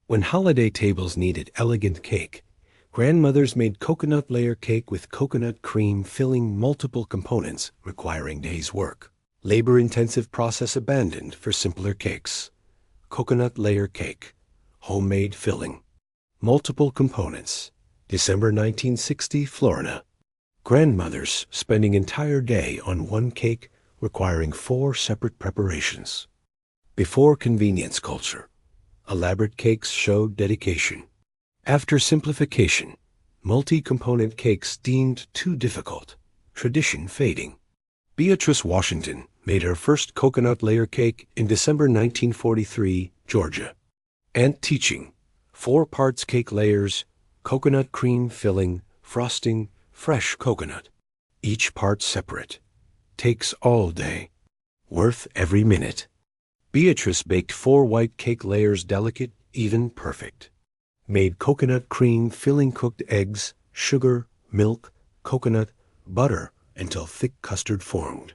When holiday tables needed elegant cake, grandmothers made coconut layer cake with coconut cream filling multiple components requiring days' work. Labor-intensive process abandoned for simpler cakes. Coconut layer cake. Homemade filling. Multiple components. December 1960, Florida. Grandmothers spending entire day on one cake requiring 4 separate preparations. Before convenience culture, elaborate cakes showed dedication. After simplification, multi-component cakes deemed too difficult, tradition fading. Beatrice Washington made her first coconut layer cake in December 1943, Georgia. Aunt teaching, 4 parts cake layers, coconut cream filling, frosting, fresh coconut. Each part separate. Takes all day. Worth every minute. Beatrice baked 4 white cake layers delicate, even, perfect. Made coconut cream filling cooked eggs, sugar, milk, coconut, butter until thick custard formed.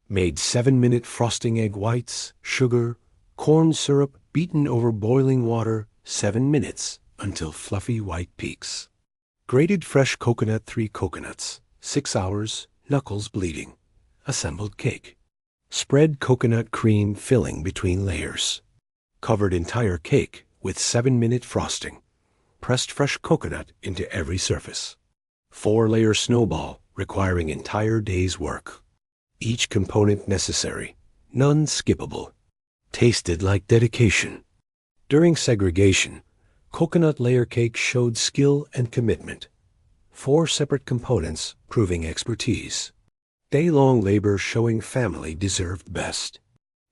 Made 7-minute frosting egg whites, sugar, corn syrup beaten over boiling water 7 minutes until fluffy white peaks. Grated fresh coconut 3 coconuts, 6 hours, knuckles bleeding. Assembled cake. Spread coconut cream filling between layers. Covered entire cake with 7-minute frosting. Pressed fresh coconut into every surface. 4-layer snowball requiring entire day's work. Each component necessary, none skippable. Tasted like dedication. During segregation, coconut layer cake showed skill and commitment. 4 separate components proving expertise. Day-long labor showing family deserved best.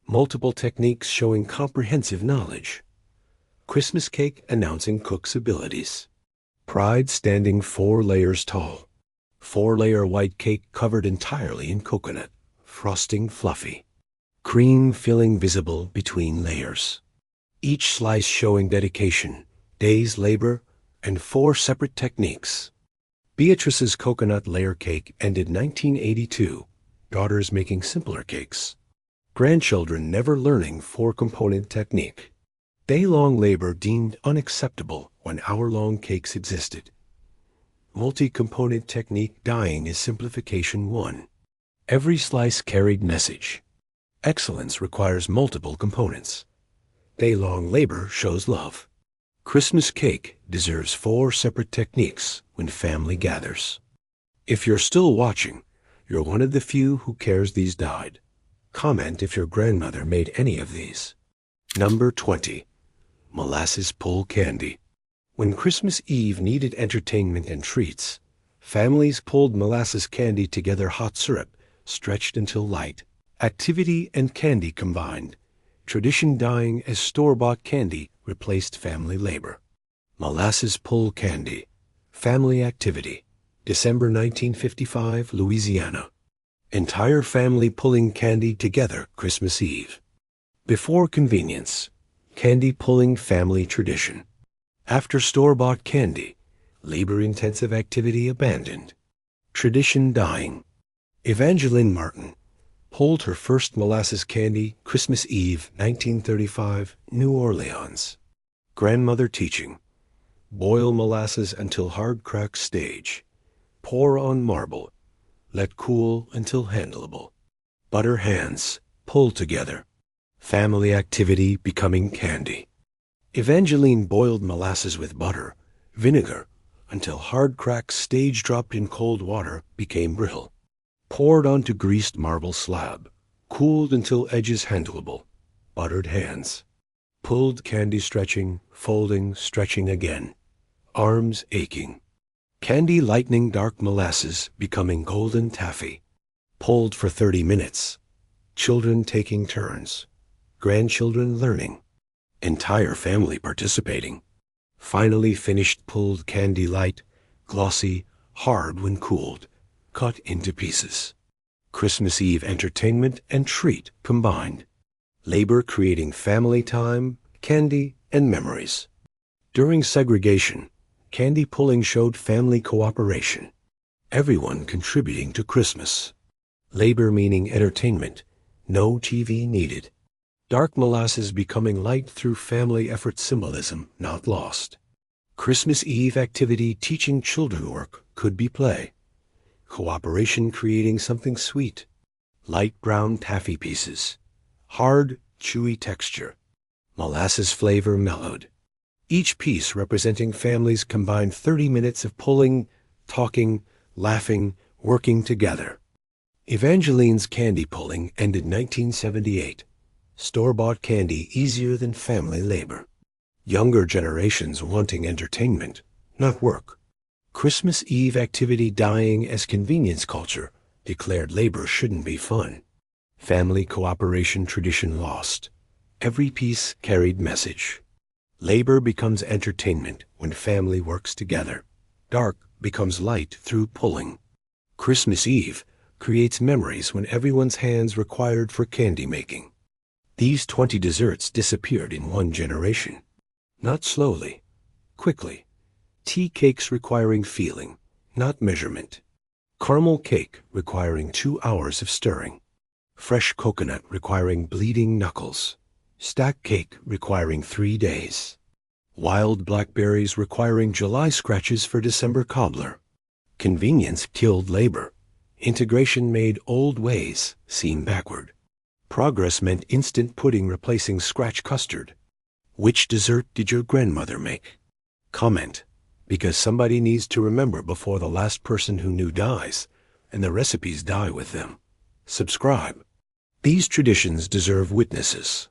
Multiple techniques showing comprehensive knowledge. Christmas cake announcing cook's abilities. Pride standing 4 layers tall. 4-layer white cake covered entirely in coconut, frosting fluffy. Cream filling visible between layers. Each slice showing dedication, day's labor, and 4 separate techniques. Beatrice's coconut layer cake ended 1982, daughters making simpler cakes. Grandchildren never learning 4-component technique. Day-long labor deemed unacceptable when hour-long cakes existed. Multi-component technique dyeing is simplification 1. Every slice carried message. Excellence requires multiple components. Day-long labor shows love. Christmas cake deserves 4 separate techniques when family gathers. If you're still watching, you're one of the few who cares these died. Comment if your grandmother made any of these. Number 20. Molasses pull candy. When Christmas Eve needed entertainment and treats, families pulled molasses candy together, hot syrup, stretched until light. Activity and candy combined. Tradition dying as store-bought candy replaced family labor. Molasses pull candy. Family activity. December 1955, Louisiana. Entire family pulling candy together Christmas Eve. Before convenience. Candy pulling family tradition. After store-bought candy. Labor-intensive activity abandoned. Tradition dying. Evangeline Martin pulled her first molasses candy Christmas Eve, 1935, New Orleans. Grandmother teaching. Boil molasses until hard crack stage. Pour on marble. Let cool until handleable. Butter hands. Pull together. Family activity becoming candy. Evangeline boiled molasses with butter, vinegar, until hard crack stage dropped in cold water became brittle. Poured onto greased marble slab. Cooled until edges handleable. Buttered hands. Pulled candy stretching, folding, stretching again. Arms aching. Candy lightening dark molasses becoming golden taffy. Pulled for 30 minutes. Children taking turns. Grandchildren learning. Entire family participating. Finally finished pulled candy light, glossy, hard when cooled. Cut into pieces. Christmas Eve entertainment and treat combined. Labor creating family time, candy, and memories. During segregation, candy pulling showed family cooperation. Everyone contributing to Christmas. Labor meaning entertainment, no TV needed. Dark molasses becoming light through family effort symbolism not lost. Christmas Eve activity teaching children work could be play. Cooperation creating something sweet. Light brown taffy pieces. Hard, chewy texture. Molasses flavor mellowed. Each piece representing families combined 30 minutes of pulling, talking, laughing, working together. Evangeline's candy pulling ended 1978. Store-bought candy easier than family labor. Younger generations wanting entertainment, not work. Christmas Eve activity dying as convenience culture declared labor shouldn't be fun. Family cooperation tradition lost. Every piece carried message. Labor becomes entertainment when family works together. Dark becomes light through pulling. Christmas Eve creates memories when everyone's hands required for candy making. These 20 desserts disappeared in one generation. Not slowly, quickly. Tea cakes requiring feeling, not measurement. Caramel cake requiring 2 hours of stirring. Fresh coconut requiring bleeding knuckles. Stack cake requiring 3 days. Wild blackberries requiring July scratches for December cobbler. Convenience killed labor. Integration made old ways seem backward. Progress meant instant pudding replacing scratch custard. Which dessert did your grandmother make? Comment, because somebody needs to remember before the last person who knew dies, and the recipes die with them. Subscribe. These traditions deserve witnesses.